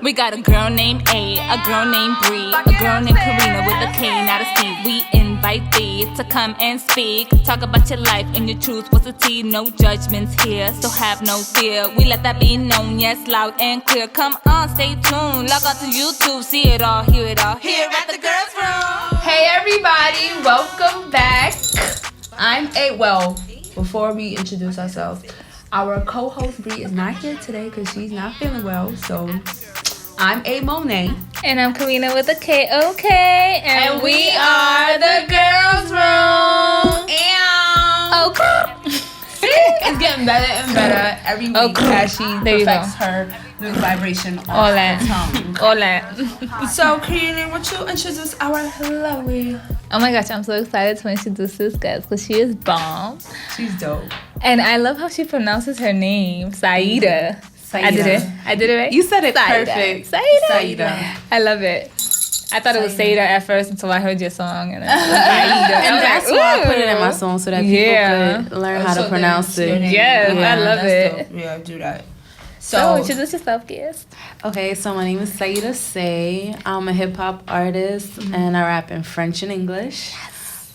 We got a girl named A, a girl named Bree, a girl named Karina with a K, not a C. We invite thee to come and speak. Talk about your life and your truth. What's the tea? No judgments here, so have no fear. We let that be known, yes, loud and clear. Come on, stay tuned. Log on to YouTube, see it all, hear it all. Here at the girls' room. Hey everybody, welcome back. I'm A. Well, before we introduce ourselves, our co-host Bree is not here today because she's not feeling well. So I'm A. Monet. And I'm Karina with a K-O-K. And we are the girls' room. Okay. It's getting better and better every week as she perfects her vibration on the tongue. All that. So, Karina, would you introduce our lovely... Oh my gosh, I'm so excited to introduce this guest because she is bomb. She's dope. And I love how she pronounces her name, Saidah. I did it right? You said it Saidah. perfect. Saidah. I love it. I thought it was Saidah at first until I heard your song. And Saidah. And that's why I put it in my song so that people could learn how to pronounce it. Yes, I love it. Dope. Yeah, do that. So, introduce yourself, guest. Okay, so my name is Saidah Seye. I'm a hip-hop artist, and I rap in French and English.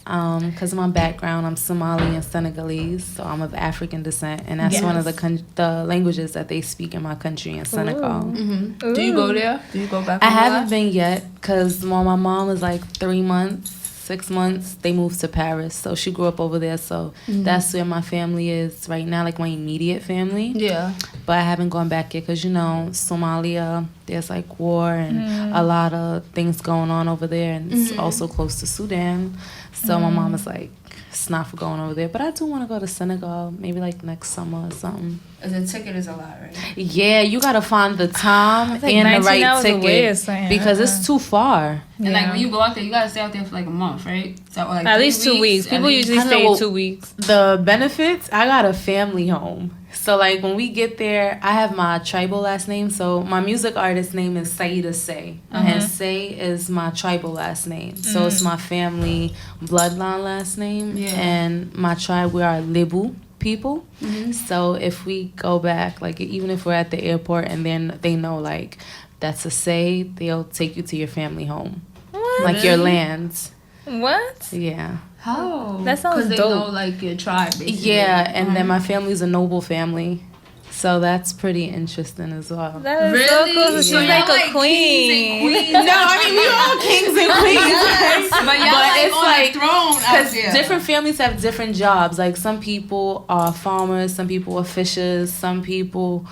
Because of my background, I'm Somali and Senegalese, so I'm of African descent, and that's one of the languages that they speak in my country in Senegal. Mm-hmm. Do you go there? Do you go back? I haven't been yet, because when my mom was like 6 months, they moved to Paris, so she grew up over there, so that's where my family is right now, like my immediate family. Yeah. But I haven't gone back yet, because, you know, Somalia, there's like war and a lot of things going on over there, and it's also close to Sudan. So my mom was like, it's not for going over there. But I do want to go to Senegal, maybe like next summer or something. The ticket is a lot, right? Yeah, you got to find the time and the right ticket because it's too far. And like when you go out there, you got to stay out there for like a month, right? So like at least 2 weeks. People usually stay 2 weeks. The benefits, I got a family home. So like when we get there, I have my tribal last name. So my music artist name is Saidah Seye. And Seye is my tribal last name. So it's my family bloodline last name. Yeah. And my tribe, we are Lebu people. So if we go back, like even if we're at the airport and then they know like that's a Seye, they'll take you to your family home. What? Like your lands. What? Yeah. How? That sounds dope. Because they know like your tribe, basically. Yeah, and then my family's a noble family. So that's pretty interesting as well. That is so cool. So she's like a queen. No, I mean, we all kings and queens. but it's like throne because different families have different jobs. Like some people are farmers, some people are fishers, some people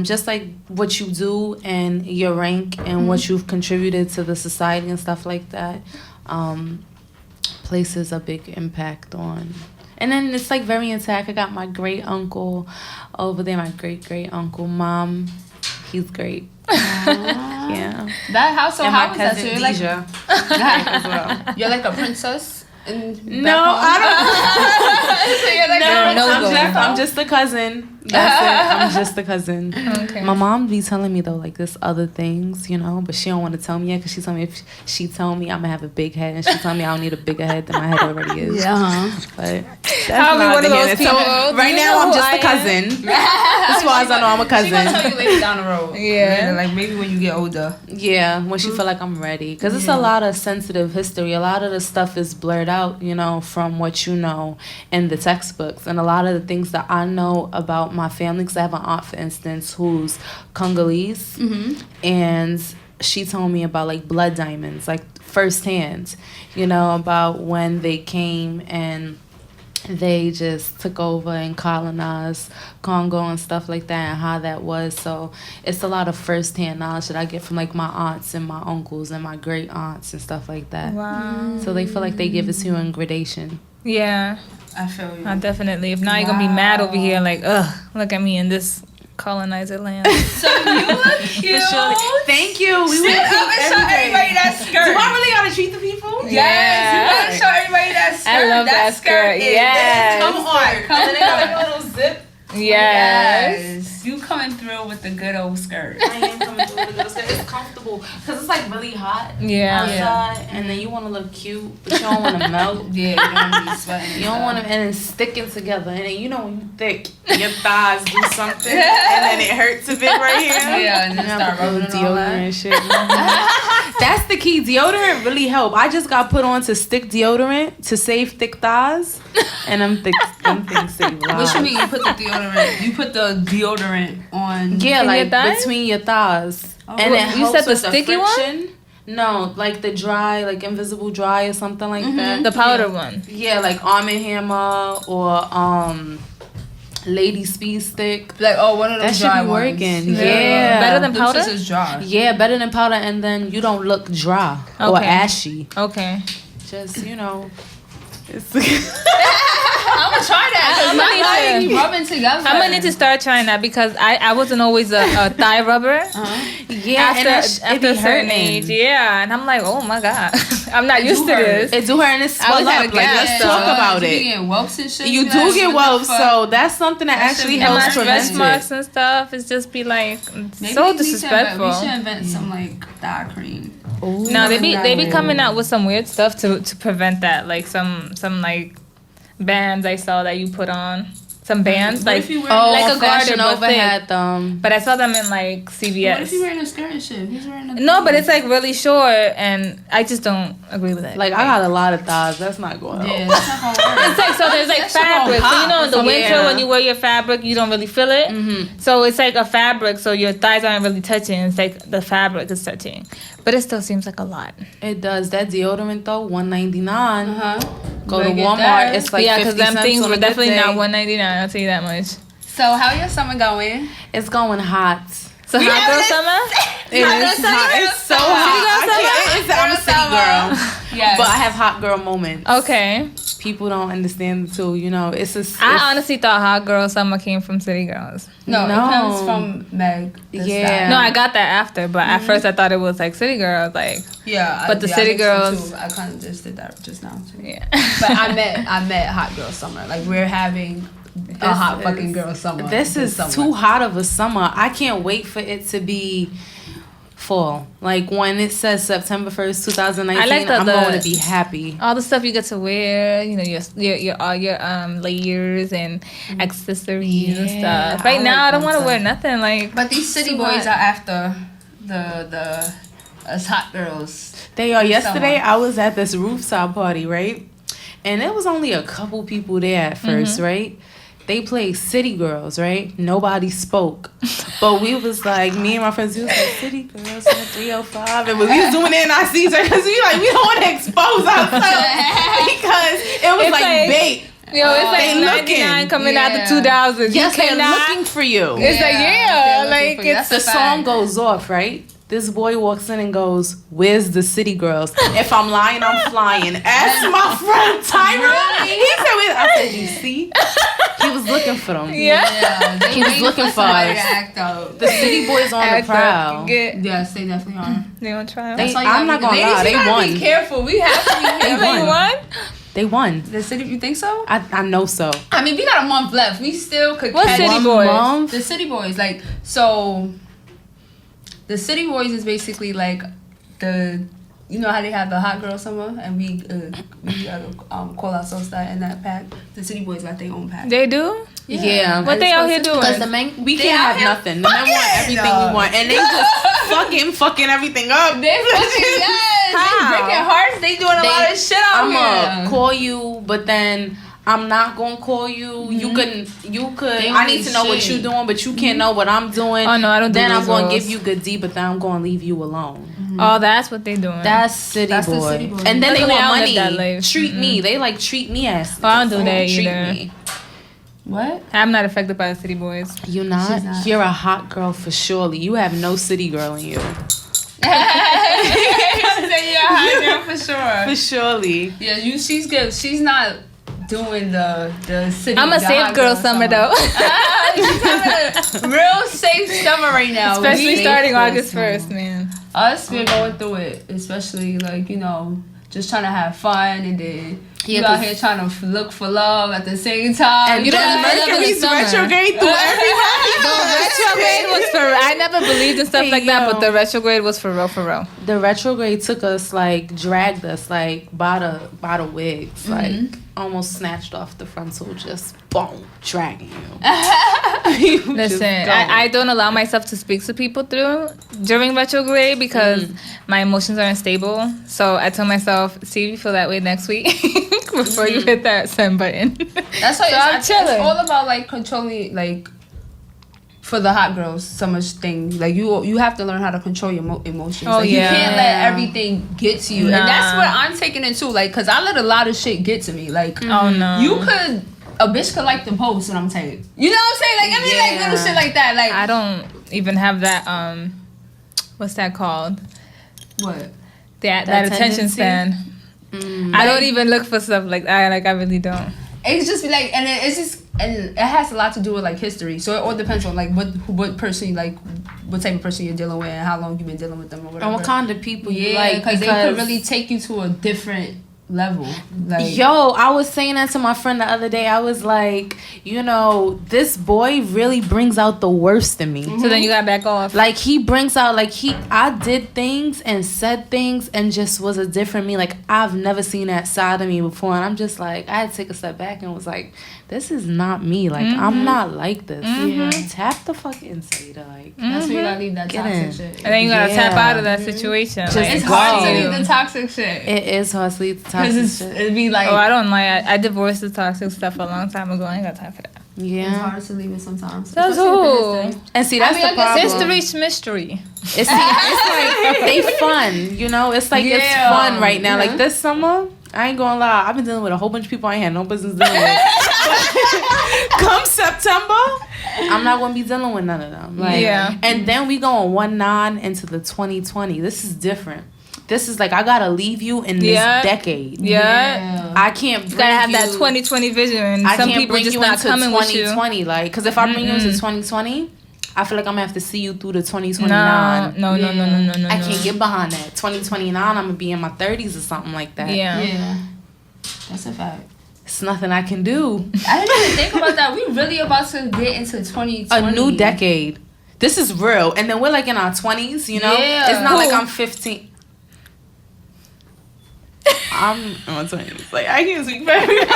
just like what you do and your rank and what you've contributed to the society and stuff like that. Places a big impact on. And then it's like very intact. I got my great uncle over there, my great uncle. Mom, he's great. Yeah. That house, so and how my was that? cousin So you're like, as well. You're like a princess? No, I don't. So you're like I'm just a cousin. That's it. I'm just a cousin. Okay. My mom be telling me though, like this other things, you know, but she don't want to tell me yet because she told me if she told me I'm gonna have a big head, and she told me I don't need a bigger head than my head already is. Yeah. But that's I'll be one of those people. So right now I'm just a cousin. As far as I know, I'm a cousin. She gonna tell you later down the road. Yeah. Like maybe when you get older. Yeah, when she feel like I'm ready, because it's a lot of sensitive history. A lot of the stuff is blurred out, you know, from what you know in the textbooks, and a lot of the things that I know about my family. Because I have an aunt, for instance, who's Congolese, and she told me about like blood diamonds, like firsthand, you know, about when they came and they just took over and colonized Congo and stuff like that, and how that was. So it's a lot of firsthand knowledge that I get from like my aunts and my uncles and my great aunts and stuff like that. Wow. So they feel like they give it to you in gradation. Yeah. I feel you. Definitely. If not, you're going to be mad over here like, ugh, look at me in this colonizer land. So you look cute. Sure. Thank you. We Sit up and show everybody that skirt. Do I really got to treat the people? Yes. You got to show everybody that skirt. I love that skirt. Yes. Come on. Come And they got like a little zip. Yes. You coming through with the good old skirt. I am coming through with the good old skirt. it's comfortable because it's like really hot Yeah. and then you want to look cute, but you don't want to melt. Yeah, you don't want to be sweating. You don't want to, and it's sticking together, and then you know when you thick, your thighs do something, and then it hurts a bit right here. Yeah, and then start rubbing deodorant and shit. That's the key. Deodorant really help. I just got put on to stick deodorant to save thick thighs, and them things save lives. What you mean? You put the deodorant? You put the deodorant on? Yeah, in like your thighs? between your thighs, Oh, and it you helps said the with sticky friction. one? No, like the dry, like invisible dry or something like that. The powder one. Yeah, like Arm & Hammer or Lady Speed Stick. Like, oh, one of those That dry should be ones. working. Yeah. Better than powder? This is dry. Yeah, better than powder, and then you don't look dry or Okay. ashy. Okay. Just, it's I'm gonna try that. I'm gonna need to- rubbing together. I'm gonna need to start trying that because I wasn't always a thigh rubber. yeah, and After a certain age, yeah, and I'm like, oh my god, I'm not used to hurt. this. It do her and it's swell always had up. a Like, gas, let's so- talk about You it. get whelps and shit. You be do like, get what the whelps, fuck? so that's something that That actually should be- And my helps stretch prevent marks it. and stuff is just be like Maybe so we need to disrespectful. We should invent some like thigh cream. No, they be coming out with some weird stuff to prevent that, like some like bands I saw that you put on. Some bands What like if you wear like Oh, a garter Fashion but Nova thick. had them. But I saw them in like CVS. What if you wearing a skirt and shit? Who's wearing a No, but it's like really short, and I just don't agree with it. Like, I got a lot of thighs. That's not going on. yeah, that's not gonna work. It's like, so there's like That shit won't fabric. So you know in the pop. winter Yeah. when you wear your fabric, you don't really feel it. Mm-hmm. So it's like a fabric, so your thighs aren't really touching. It's like the fabric is touching, but it still seems like a lot. It does. That deodorant though, $1.99. Go to Better get Walmart. that. It's like Yeah, 50 because them cents things on were a good definitely day. not $1.99. I'll tell you that much. So how your summer going? It's going hot. So We hot have girl this- summer. It is hot. It's so hot. I'm a city girl. Yes. But I have hot girl moments. Okay. People don't understand it too. It's a. I honestly thought hot girl summer came from city girls. No, No. it comes from Meg. Thee Yeah. Stallion. No, I got that after, but at first I thought it was like city girls, like Yeah, But the I city think so, girls- too. I kind of just did that just now too. yeah. But I met hot girl summer. Like we're having a hot fucking girl summer. This is summer. too hot of a summer. I can't wait for it to be fall. Like when it says September 1st, 2019, I like I'm going to be happy. All the stuff you get to wear, your all your layers and accessories and Yeah, stuff. Right I now, like I don't that want to stuff. wear nothing like. But these city too boys hot. are after the us hot girls. They are. Yesterday, Summer. I was at this rooftop party, right? And there was only a couple people there at 1st, right? They played City Girls, right? Nobody spoke. But we was like, me and my friends, we was like, City Girls on 305. And we was doing it in our seats because we don't want to expose ourselves because it was It's like like- bait. Yo, it's they like looking. 99 coming out Yeah. the 2000s. Yes, you they're cannot. looking for you. It's like, they're looking like, for you. it's- The That's a song fact. goes off, right? This boy walks in and goes, "Where's the city girls? If I'm lying, I'm flying." Ask my friend Tyra. He said, I said, "You see?" He was looking for them. Yeah. They He was waiting looking for somebody us. to act out. The city boys on the Act up, prowl. get- Yes, they definitely are. They want to try. They- That's why you I'm gotta not be- gonna ladies, lie, you they gotta won. Be careful. We have to be careful. They won. They won. The city, you think so? I know so. I mean, we got a month left. We still could What catch city One boys? month. The city boys, like, so the city boys is basically like you know how they have the hot girl summer and we call ourselves that in that pack. The city boys got their own pack. They do? Yeah. What they out here doing? Because the men, we They can't out have here nothing. The men want everything we want, and they just fucking everything up. They fucking yes, How? they breaking hearts. They doing a lot of shit out I'ma here. call you, but then I'm not gonna call you. You could. They I only need to know what shit. you're doing, but you can't know what I'm doing. Oh, no, I don't do Then I'm those gonna roles. give you good D, but then I'm gonna leave you alone. Oh, that's what they doing. That's city That's the boy. city boy. And then they Luckily, want I don't money. live that life. Treat me. They like treat me as. Oh, I don't do that treat either. me. What? I'm not affected by the city boys. You not? She's not. You're a hot girl for surely. You have no city girl in you. You're a hot girl for sure. For surely. Yeah, she's good. She's not doing the city. I'm a the safe hot girl summer though. She's having a real safe summer right now. Especially We- starting August 1st, man. Us, we're going through it, especially like just trying to have fun, and then you out here trying to look for love at the same time. And you don't Mercury's retrograde through everybody. The retrograde was for real. I never believed in stuff like that, but the retrograde was for real, for real. The retrograde took us, like, dragged us, like, by the wigs, like, almost snatched off the frontal, just boom, dragging you. Listen, I don't allow myself to speak to people during retrograde because my emotions are unstable. So I tell myself, see if you feel that way next week before you hit that send button. That's why I'm chilling. It's all about like controlling, like, for the hot girls, so much thing. Like you have to learn how to control your emotions. Oh, like, yeah. You can't let everything get to you. Nah. And that's what I'm taking it too. Like, cause I let a lot of shit get to me. Like, Oh no, a bitch could like the post and I'm saying, you know what I'm saying? Like, I mean, like little shit like that. Like, I don't even have that. What's that called? What? That attention tendency? span. I don't even look for stuff like that. Like, I really don't. It's just like, and it's just, and it has a lot to do with like history. So it all depends on like what person, like what type of person you're dealing with and how long you've been dealing with them or whatever. And what kind of people you Yeah, like. because they could really take you to a different level. Like, Yo, I was saying that to my friend the other day. I was like, you know, this boy really brings out the worst in me. So then you got back off. Like, he brings out, like, I did things and said things and just was a different me. Like, I've never seen that side of me before. And I'm just like, I had to take a step back and was like, this is not me. Like, I'm not like this. Yeah. Tap the fucking Saidah. Like, that's where you gotta leave that Get toxic in. shit. And then you gotta tap Yeah. out of that situation. Just It's go. hard to leave the toxic shit. it is hard to leave the Because toxic shit. it'd be like, Oh, I don't like. I divorced the toxic stuff a long time ago. I ain't got time for that. it's Yeah. hard to leave it sometimes. That's Especially who. the business thing. And see, that's I mean, the I guess problem. History's mystery. It's like they fun, you know. It's like it's Yeah. fun right now. Yeah. Like this summer, I ain't gonna lie. I've been dealing with a whole bunch of people I ain't had no business dealing with. Come September, I'm not gonna be dealing with none of them. Like, Yeah. And then we going 1/9 into the 2020. This is different. This is like I gotta leave you in this decade. Yeah. I can't. You gotta have that 2020 vision. And I some can't people bring just you not into coming with you. 2020. Like, because if I bring you into 2020, I feel like I'm gonna have to see you through the 2029. No. I can't get behind that. 2029, I'm gonna be in my 30s or something like that. Yeah. That's a fact. It's nothing I can do. I didn't even think about that. We really about to get into 2020. A new decade. This is real. And then we're like in our 20s, you know? Yeah. It's not like I'm 15. I'm in my 20s. Like, I can't speak for everybody.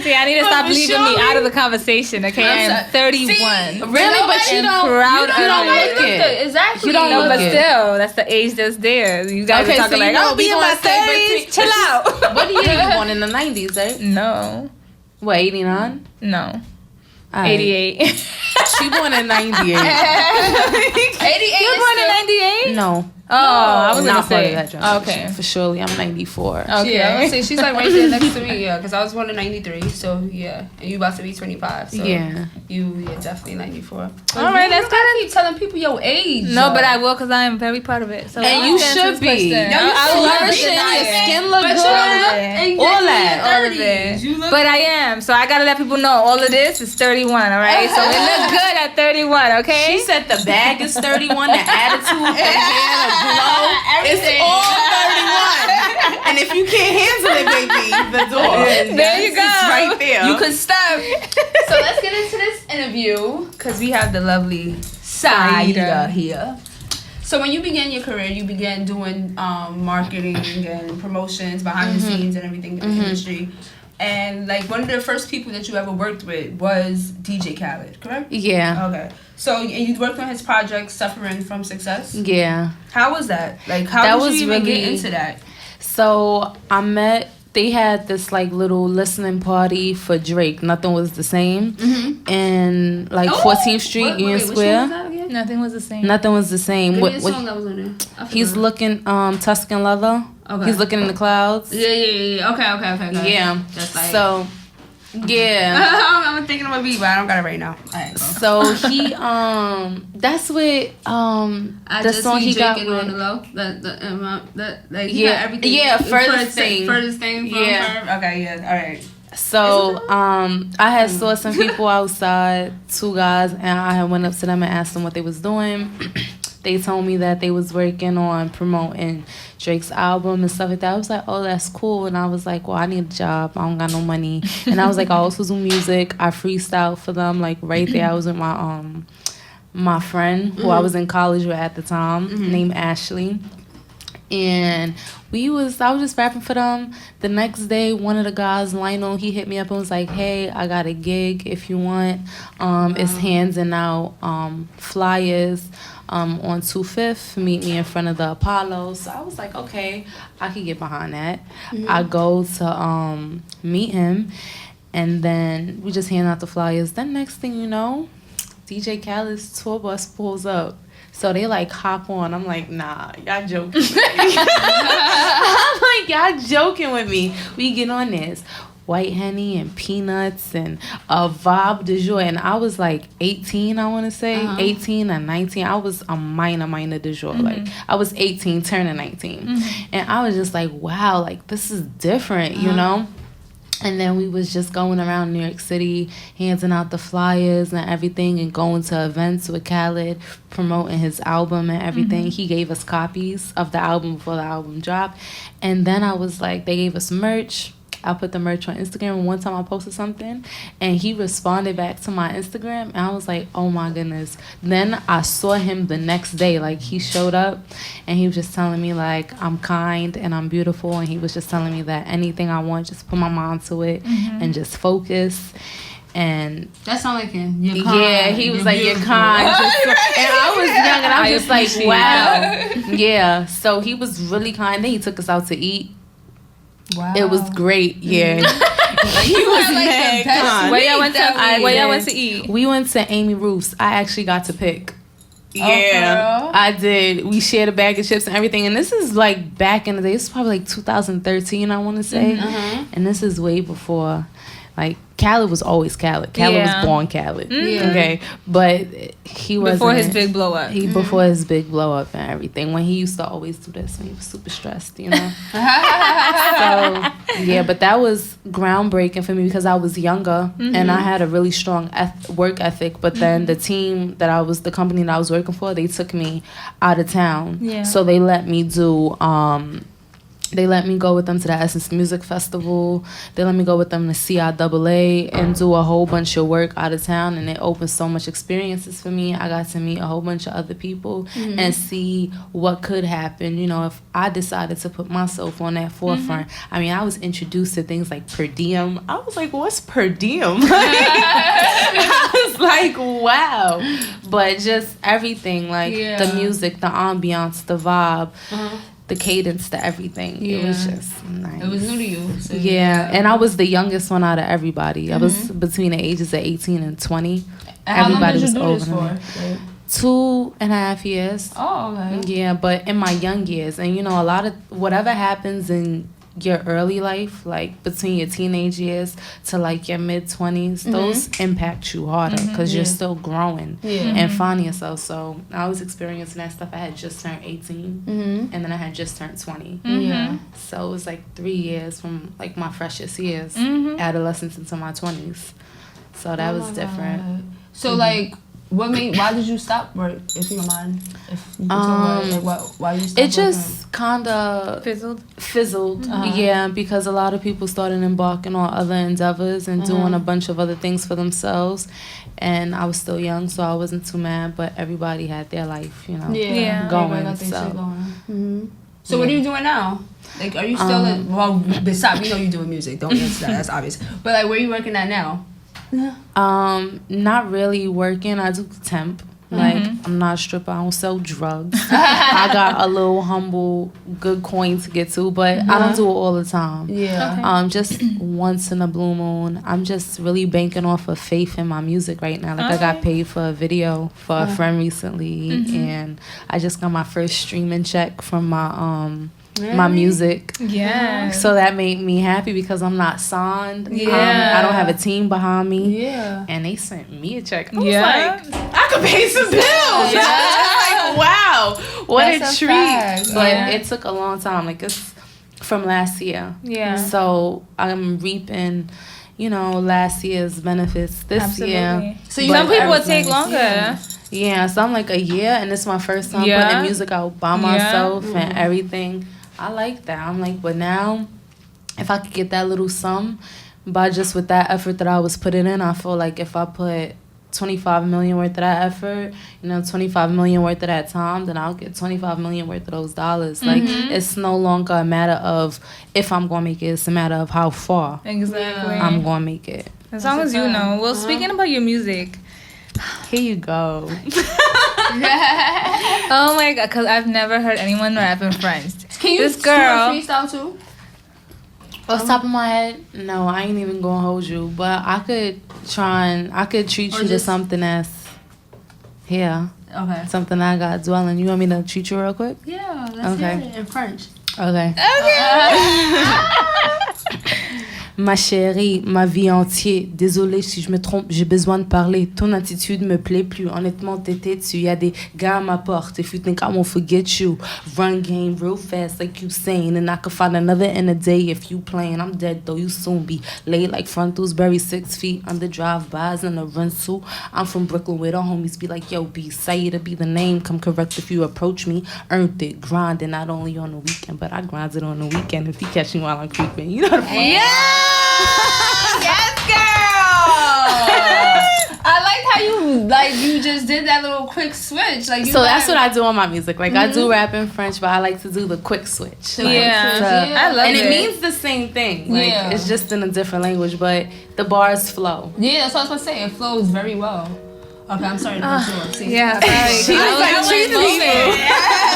See, I need to stop But leaving me surely- out of the conversation, okay? I am 31. Really? But you don't, proud you don't of look it. Exactly. You don't No, look but it. still, that's the age that's there. You guys Okay, are talking so you like, know, I'll be we in my gonna say 30s. between- Chill out. What year you born in the 90s, right? No. What, 89? No. All right. 88. She born in 98. 88 You're born in 98? No. Oh, I was not gonna part say. of that generation. Okay. For surely, I'm 94. Okay. Yeah, I was saying she's like right there next to me, yeah, because I was born in 93, so yeah, and you about to be 25, so Yeah. you definitely 94. All right, let's gotta keep telling people your age. No, but I will because I am very proud of it. So And you should be. I should love be. it. Your skin look But good. All that. All of it. But I am. So I gotta let people know all of this is 31, all right? So it looks good at 31, okay? She said the bag is 31, the attitude, the hair, the glow. It's all 31. And if you can't handle it, baby, the door. There you go. It's right there. You could stop. So let's get into this interview because we have the lovely Saidah here. So when you began your career, you began doing marketing and promotions behind the scenes and everything in the industry. And like one of the first people that you ever worked with was DJ Khaled, correct? Yeah. Okay. So and you worked on his project, Suffering from Success. Yeah. How was that? Like how That did was you even really- get into that? So they had this like little listening party for Drake. Nothing was the same. In like 14th Street, Union Square. Nothing was the same. Nothing was the same. Give me a What- song that was on there. I he's forgot. looking Tuscan leather. Okay. He's looking in the clouds. Yeah. Okay. Yeah. That's like. So yeah. I'm thinking of a beat, but I don't got it right now. All right, go. So he that's what I the just song see he Drake got in on the with. low. The amount that like he Yeah. got everything. Yeah, The furthest thing. Furthest thing from Yeah. her. Okay, yeah. All right. So I had saw some people outside, 2 guys, and I had went up to them and asked them what they was doing. They told me that they was working on promoting Drake's album and stuff like that. I was like, oh, that's cool. And I was like, well, I need a job. I don't got no money. And I was like, I also do music. I freestyle for them, like right there. I was with my friend who I was in college with at the time, named Ashley. And I was just rapping for them. The next day, one of the guys, Lionel, he hit me up and was like, hey, I got a gig if you want. It's handing out flyers on 25th. Meet me in front of the Apollo. So I was like, okay, I could get behind that. I go to meet him, and then we just hand out the flyers. Then next thing you know, DJ Khaled's tour bus pulls up. So they like hop on. I'm like, nah, y'all joking with me. I'm like, y'all joking with me. We get on this white Henny and peanuts and a vibe de jour. And I was like 18, I want to say. 18 or 19. I was a minor de jour. Like, I was 18, turning 19. And I was just like, wow, like, this is different, you know? And then we was just going around New York City, handing out the flyers and everything, and going to events with Khaled, promoting his album and everything. He gave us copies of the album before the album dropped. And then I was like, they gave us merch. I put the merch on Instagram, and one time I posted something, and he responded back to my Instagram, and I was like, oh my goodness. Then I saw him the next day. Like, he showed up, and he was just telling me, like, I'm kind and I'm beautiful, and he was just telling me that anything I want, just put my mind to it and just focus. And that sound like him. You're kind. Yeah, he was like, you're kind. And I was young, and I was just like, wow. Yeah, so he was really kind. Then he took us out to eat. Wow. It was great, yeah. He was like mad kind. Where y'all went to eat? We went to Amy Roof's. I actually got to pick. Yeah, I did. We shared a bag of chips and everything. And this is like back in the day. This is probably like 2013, I want to say. And this is way before. Like, Khaled was always Khaled. Khaled was born Khaled. Okay, but he was before his big blow up. Before his big blow up and everything. When he used to always do this, when he was super stressed, you know. So yeah, but that was groundbreaking for me because I was younger and I had a really strong work ethic. But then the team the company that I was working for, they took me out of town. Yeah. So they let me do. They let me go with them to the Essence Music Festival. They let me go with them to CIAA and do a whole bunch of work out of town. And it opened so much experiences for me. I got to meet a whole bunch of other people and see what could happen, you know, if I decided to put myself on that forefront. I mean, I was introduced to things like per diem. I was like, what's per diem? I was like, wow. But just everything, like the music, the ambiance, the vibe. The cadence to everything. It was just nice. It was new to you. So and I was the youngest one out of everybody. I was between the ages of 18 and 20. And everybody was older than me. 2.5 years. Oh, okay. Yeah, but in my young years. And, you know, a lot of whatever happens in your early life, like between your teenage years to like your mid-20s, those impact you harder because you're still growing and finding yourself. So I was experiencing that stuff. I had just turned 18 and then I had just turned 20. So it was like 3 years from like my freshest years, adolescence into my 20s. So that was different. God. So like, why did you stop work, if you don't mind? If you why you stopped it just kind of fizzled. Yeah, because a lot of people started embarking on other endeavors and doing a bunch of other things for themselves. And I was still young, so I wasn't too mad, but everybody had their life, you know, going. So what are you doing now? Like, are you still besides, we know you're doing music, don't answer that, that's obvious. But like, where are you working at now? Not really working. I do temp. Like, I'm not a stripper. I don't sell drugs. I got a little humble, good coin to get to, but I don't do it all the time. Yeah. Just once in a blue moon. I'm just really banking off of faith in my music right now. Like, I got paid for a video for a friend recently, and I just got my first streaming check from my music. Yeah. So that made me happy because I'm not signed. Yeah. I don't have a team behind me. Yeah. And they sent me a check. I was like, I could pay some bills. Yeah. Like, wow. What a treat. Fact. But it took a long time. Like, it's from last year. Yeah. So I'm reaping, you know, last year's benefits this year. So some people would take longer. Yeah. So I'm like a year, and it's my first time putting music out by myself and everything. I like that. I'm like, but now, if I could get that little sum, by just with that effort that I was putting in, I feel like if I put 25 million worth of that effort, 25 million worth of that time, then I'll get 25 million worth of those dollars. Like, it's no longer a matter of if I'm going to make it, it's a matter of how far I'm going to make it. As long as you know. Well, speaking about your music. Here you go. Oh my God, because I've never heard anyone rap in French. Can you this girl freestyle too? Off the top of my head, no, I ain't even gonna hold you. But I could treat you to something that's here. Okay. Something I got dwelling. You want me to treat you real quick? Yeah, let's hear it in French. Okay. Ma chérie, ma vie entière. Désolée si je me trompe, j'ai besoin de parler. Ton attitude me plaît plus. Honnêtement, t'es têtu. Y'a des gars à ma porte. If you think I won't forget you, run game real fast like you saying. And I could find another in a day if you playing. I'm dead though, you soon be laid like frontals, buried 6 feet under drive-bys in a rental. I'm from Brooklyn where the homies be like, yo, B, Saidah be the name. Come correct if you approach me. Earned it, grinding not only on the weekend, but I grind it on the weekend if you catch me while I'm creeping. You know the fuck? Yeah! Yes, girl! I liked how you just did that little quick switch. Like, so that's what I do on my music. Like, I do rap in French, but I like to do the quick switch. Like, I love it. And it means the same thing. Like, it's just in a different language, but the bars flow. Yeah, that's what I was going to say. It flows very well. Okay, I'm sorry to cut you off. Yeah, sorry.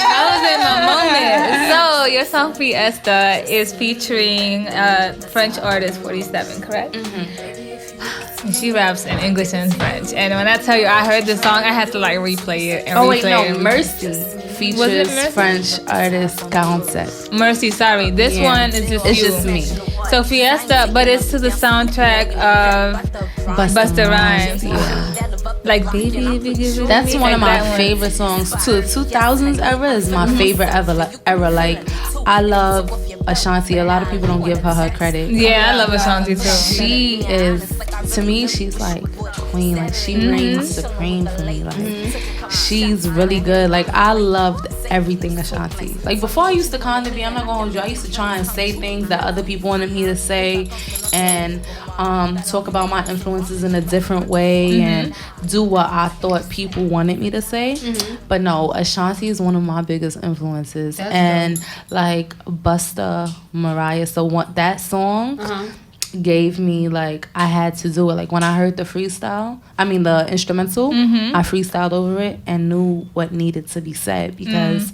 I was in my moment. So your song Fiesta is featuring French artist 47, correct? And she raps in English and French. And when I tell you I heard this song, I had to like replay it and replay it. Mercy features French artist 47. Mercy, sorry. This one is just it's you. Just me. So Fiesta, but it's to the soundtrack of Busta Rhymes. Yeah. Like baby, if you give it that's me, one like of my that favorite songs too. 2000s era is my favorite era. Like, I love Ashanti. A lot of people don't give her credit. Yeah, I love Ashanti too. She is, to me, she's like queen. Like, she reigns supreme for me. Like, she's really good. Like, I loved everything Ashanti. Like, before I used to kind of be, I'm not gonna hold you, I used to try and say things that other people wanted me to say, and talk about my influences in a different way, and do what I thought people wanted me to say. But no, Ashanti is one of my biggest influences. That's and dope. Like Busta, Mariah, so that song gave me, like, I had to do it. Like, when I heard the instrumental, I freestyled over it and knew what needed to be said, because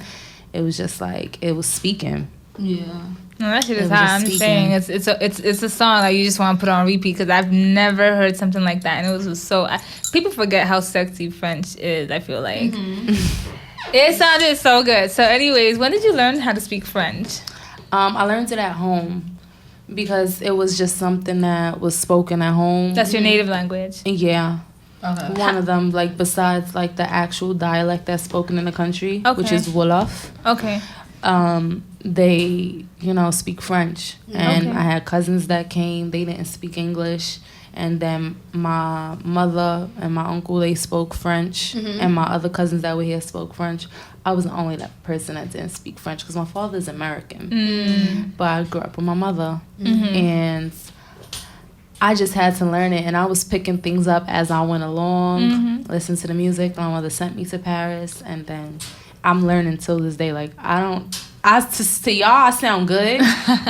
it was just like, it was speaking. Yeah. No, that shit is hot. I'm just saying, it's a song that you just want to put on repeat, because I've never heard something like that, and it was just so. People forget how sexy French is. I feel like it sounded so good. So, anyways, when did you learn how to speak French? I learned it at home, because it was just something that was spoken at home. That's your native language. Yeah. Okay. One of them, like, besides like the actual dialect that's spoken in the country, which is Wolof. Okay. They, speak French. And I had cousins that came, they didn't speak English. And then my mother and my uncle, they spoke French. And my other cousins that were here spoke French. I was the only person that didn't speak French, because my father's American. But I grew up with my mother. And I just had to learn it. And I was picking things up as I went along, listen to the music. My mother sent me to Paris. And then I'm learning till this day. Like, to y'all, I sound good,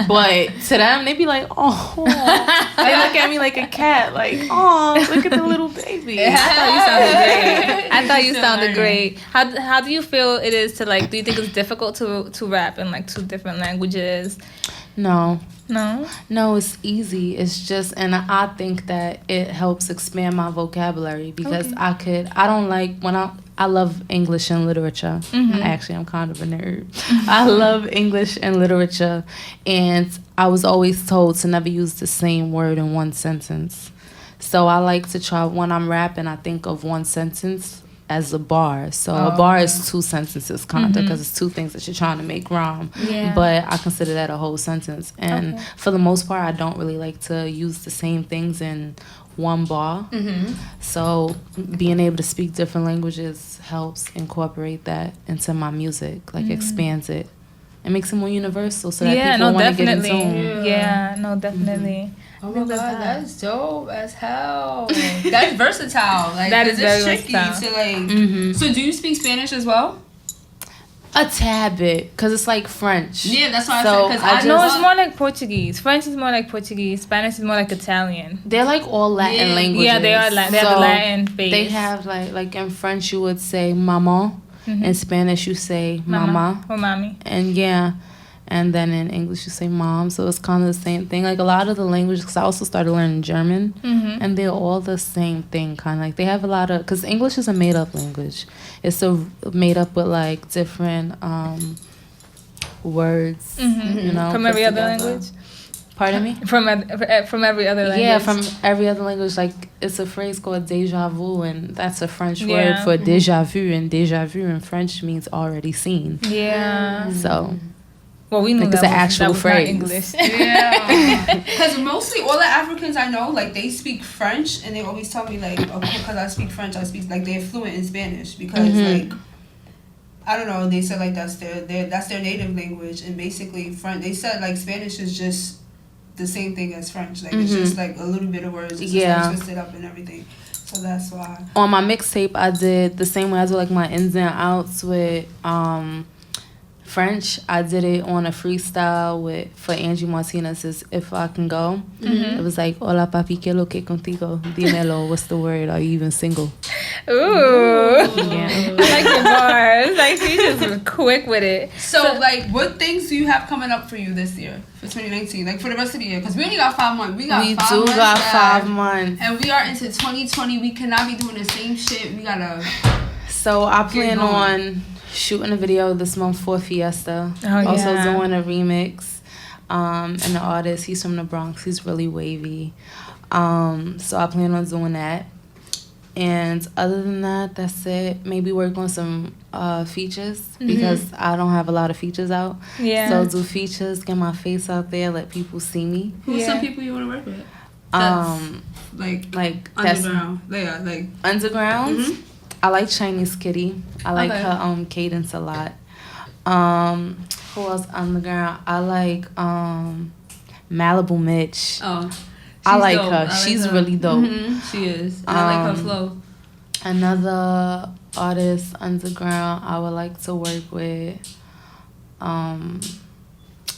but to them, they be like, oh. They look at me like a cat, like, oh, look at the little baby. I thought you sounded great. How do you feel it is to, like, do you think it's difficult to rap in, like, 2 different languages? No, No, it's easy. It's just, and I think that it helps expand my vocabulary, because I love English and literature. Actually, I'm kind of a nerd. I love English and literature, and I was always told to never use the same word in one sentence. So I like to try, when I'm rapping, I think of one sentence as a bar. So a bar is 2 sentences, kind of, because it's 2 things that you're trying to make rhyme. Yeah. But I consider that a whole sentence. And for the most part, I don't really like to use the same things in one bar. So being able to speak different languages helps incorporate that into my music, like expands it. It makes it more universal, so that people want to get into them. Yeah, no, definitely. Oh my god, that's dope as hell. That's versatile. Like that is very tricky versatile. to like. So do you speak Spanish as well? A tad bit, cause it's like French. Yeah, that's what I said. Cause I know it's more like Portuguese. French is more like Portuguese. Spanish is more like Italian. They're like all Latin languages. Yeah, they are. They have the Latin base. They have like in French you would say maman. In Spanish you say mama or mommy. And then in English you say mom. So it's kind of the same thing. Like a lot of the languages, because I also started learning German, and they're all the same thing. Kind of like they have a lot of, because English is a made up language. It's made up with like different words, you know, from every other language. Pardon me? From every other language. Yeah, from every other language. Like it's a phrase called déjà vu, and that's a French word for déjà vu, and déjà vu in French means already seen. Yeah. So. Well, we knew like that it's an actual phrase. English. Yeah. Because mostly all the Africans I know, like they speak French, and they always tell me like, oh, because I speak French, I speak like they're fluent in Spanish because like. I don't know. They said like that's their native language, and basically they said like Spanish is just the same thing as French. Like it's just like a little bit of words, it's just like twisted up and everything. So that's why. On my mixtape, I did the same way I do like my ins and outs with French. I did it on a freestyle for Angie Martinez's "If I Can Go." It was like, "Hola papi, que lo que contigo? Dímelo, what's the word? Are you even single?" Ooh. Yeah. I like your bars. Like she just quick with it. So like, what things do you have coming up for you this year for 2019? Like for the rest of the year, because we only got 5 months. We got 5 months, and we are into 2020. We cannot be doing the same shit. We gotta. So I plan on shooting a video this month for Fiesta. Also doing a remix. And the artist, he's from the Bronx. He's really wavy. So I plan on doing that. And other than that, that's it. Maybe work on some features because I don't have a lot of features out. Yeah. So do features, get my face out there, let people see me. Who's some people you want to work with? Like underground. Like underground. I like Chinese Kitty. I like her cadence a lot. Who else underground? I like Malibu Mitch. Oh, I like her. She's really dope. She is. And I like her flow. Another artist underground I would like to work with.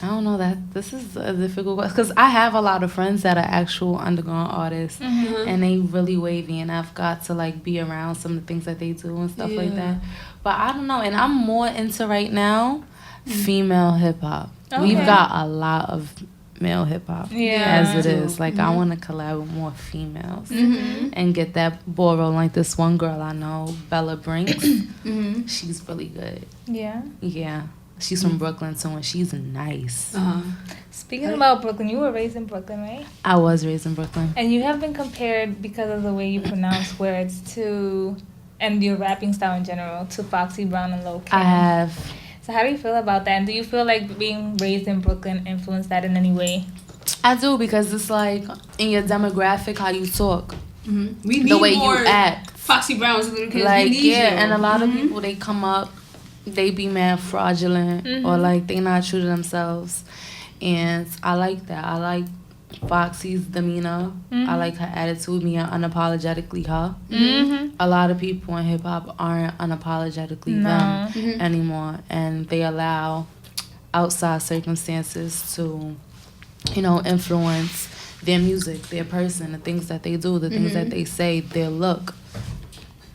I don't know, that this is a difficult question because I have a lot of friends that are actual underground artists and they really wavy, and I've got to like be around some of the things that they do and stuff like that. But I don't know, and I'm more into right now female hip hop. We've got a lot of male hip hop as it is. Like I want to collab with more females and get that ball rolling. Like this one girl I know, Bella Brinks. She's really good. Yeah. She's from Brooklyn too, and she's nice. Speaking about Brooklyn, you were raised in Brooklyn, right? I was raised in Brooklyn. And you have been compared, because of the way you pronounce words, and your rapping style in general, to Foxy Brown and Lil' Kim. I have. So how do you feel about that? And do you feel like being raised in Brooklyn influenced that in any way? I do, because it's like in your demographic how you talk. We need the way more you act. Foxy Browns and Little Kids. Like, we need you. And a lot of people, they come up, they be mad fraudulent or like they not true to themselves. And I like that. I like Foxy's demeanor. I like her attitude, being unapologetically her. A lot of people in hip hop aren't unapologetically them anymore, and they allow outside circumstances to, influence their music, their person, the things that they do, the things that they say, their look.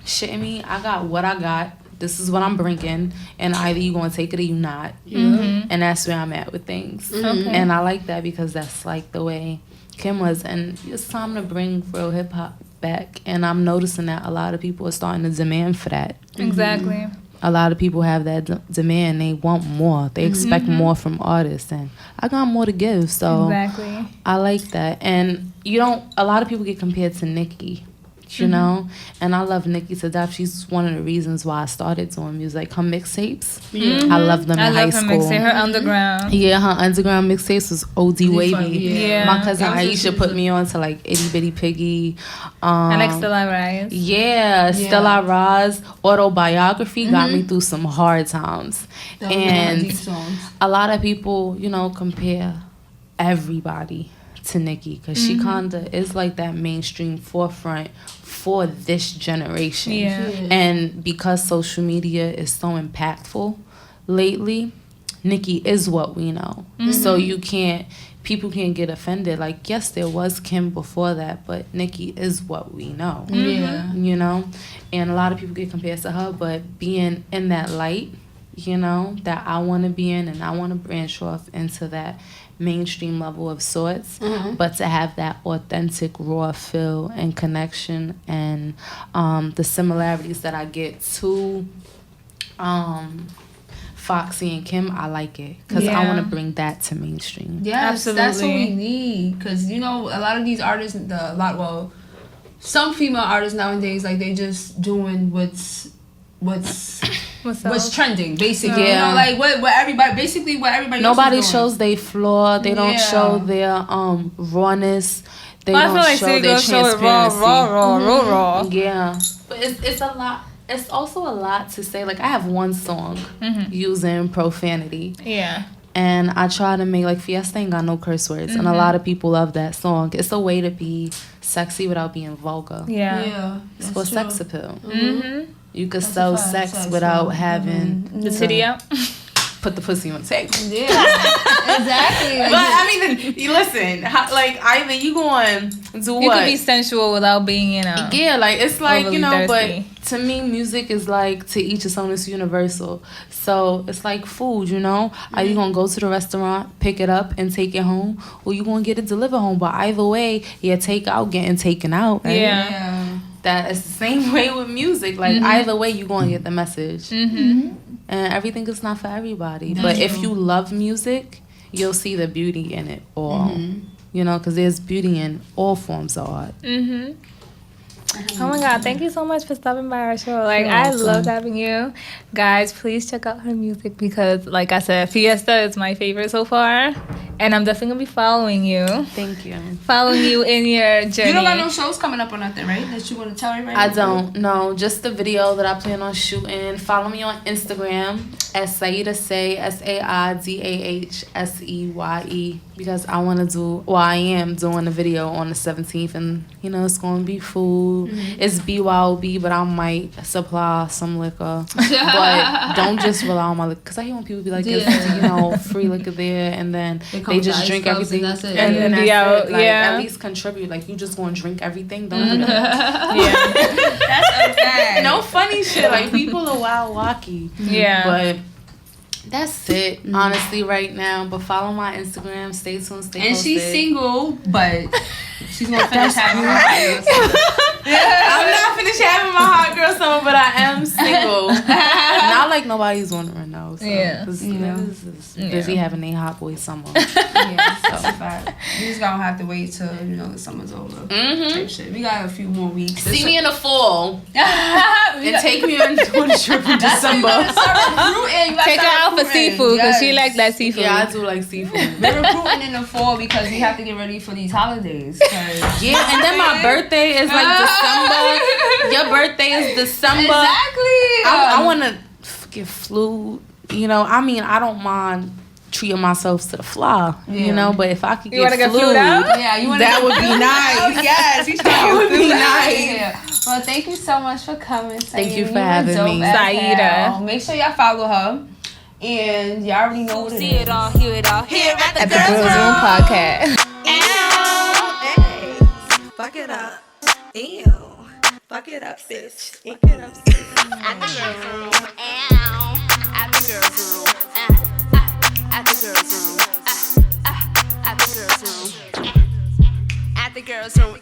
Shitting me, I got what I got. This is what I'm bringing, and either you gonna take it or you not. And that's where I'm at with things. And I like that because that's like the way Kim was, and it's time to bring real hip hop back. And I'm noticing that a lot of people are starting to demand for that. Exactly. A lot of people have that demand. They want more. They expect more from artists, and I got more to give. So I like that. And a lot of people get compared to Nicki. you know? And I love Nicki to death. She's one of the reasons why I started doing music. Her mixtapes, I love them in high school. Her underground. Yeah, her underground mixtapes was OD wavy. Yeah. My cousin Aisha put me on to like Itty Bitty Piggy. I like Stella Rise. Yeah, Stella Rise. Autobiography got me through some hard times. And a lot of people, you know, compare everybody to Nicki because she kind of is like that mainstream forefront for this generation. And because social media is so impactful lately, Nicki is what we know. So people can't get offended. Like, yes, there was Kim before that, but Nicki is what we know. You know? And a lot of people get compared to her, but being in that light, you know, that I want to be in, and I want to branch off into that mainstream level of sorts, but to have that authentic raw feel and connection and the similarities that I get to Foxy and Kim, I like it because I want to bring that to mainstream. Yes, absolutely. That's what we need, because you know a lot of these artists, some female artists nowadays, like they just doing what's trending, basically. You know, like what everybody Nobody else is shows their flaw. They don't show their rawness. They don't show their transparency. Raw. Yeah, but it's a lot. It's also a lot to say. Like, I have one song using profanity. Yeah. And I try to make, like, Fiesta ain't got no curse words. And a lot of people love that song. It's a way to be sexy without being vulgar. Yeah. It's for sex appeal. You could sell sex without having the titty out. Put the pussy on tape. Yeah, exactly. But I mean, you listen, like, either you going to do what? You could be sensual without being, you know. Yeah, like, it's like, you know, thirsty. but to me, music is like, to each his own, it's universal. So it's like food, you know? Are you going to go to the restaurant, pick it up, and take it home? Or you going to get it delivered home? But either way, takeout getting taken out. Right? Yeah. That is the same way with music. Like, either way, you're going to get the message. And everything is not for everybody. But if you love music, you'll see the beauty in it all. You know, because there's beauty in all forms of art. Oh my God, thank you so much for stopping by our show. Like, I loved having you. Guys, please check out her music because, like I said, Fiesta is my favorite so far. And I'm definitely going to be following you. Thank you. Following you in your journey. You don't got no shows coming up or nothing, right? That you want to tell everybody? I don't. No, just the video that I plan on shooting. Follow me on Instagram at Saidah Seye, SAIDAHSEYE, because I want to do, well, I am doing a video on the 17th, and, you know, it's going to be food. It's BYOB, but I might supply some liquor. But don't just rely on my liquor, because I hear when people be like, there's, you know, free liquor there, and then they just drink everything. And that's it. And then be out. like, at least contribute. Like, you just going to drink everything? Don't do that. That's okay. No funny shit. Like, people are wild wacky. But that's it, honestly, right now. But follow my Instagram. Stay tuned. Stay posted. And she's single, but she's going to finish having her I'm not finished having my hot girl summer, but I am single. Not like nobody's wondering, though. So, because niggas is busy having a hot boy summer. That's a fact. You just going to have to wait till, you know, the summer's over. Type shit. We got a few more weeks. See me in the fall. And take me on a trip in December. Take her out for seafood, because she likes that seafood. Yeah, I do like seafood. We're recruiting in the fall because we have to get ready for these holidays. Yeah, and then my birthday is like December. Your birthday is December. Exactly. I want to get flu. You know, I mean, I don't mind treating myself to the fly. You know, but if I could get flu, that would be nice. Yes, that would be nice. Yeah. Well, thank you so much for coming. Thank you for having me, Saidah. Make sure y'all follow her. And y'all already know what it is. See it all, hear it all. Here at the Girls Room Podcast. Fuck it up. Ew. Fuck it up, bitch. Fuck it up, sis. At the girls' room. At the girls' room. At the girls' room. At the girls' room. At the girls' room.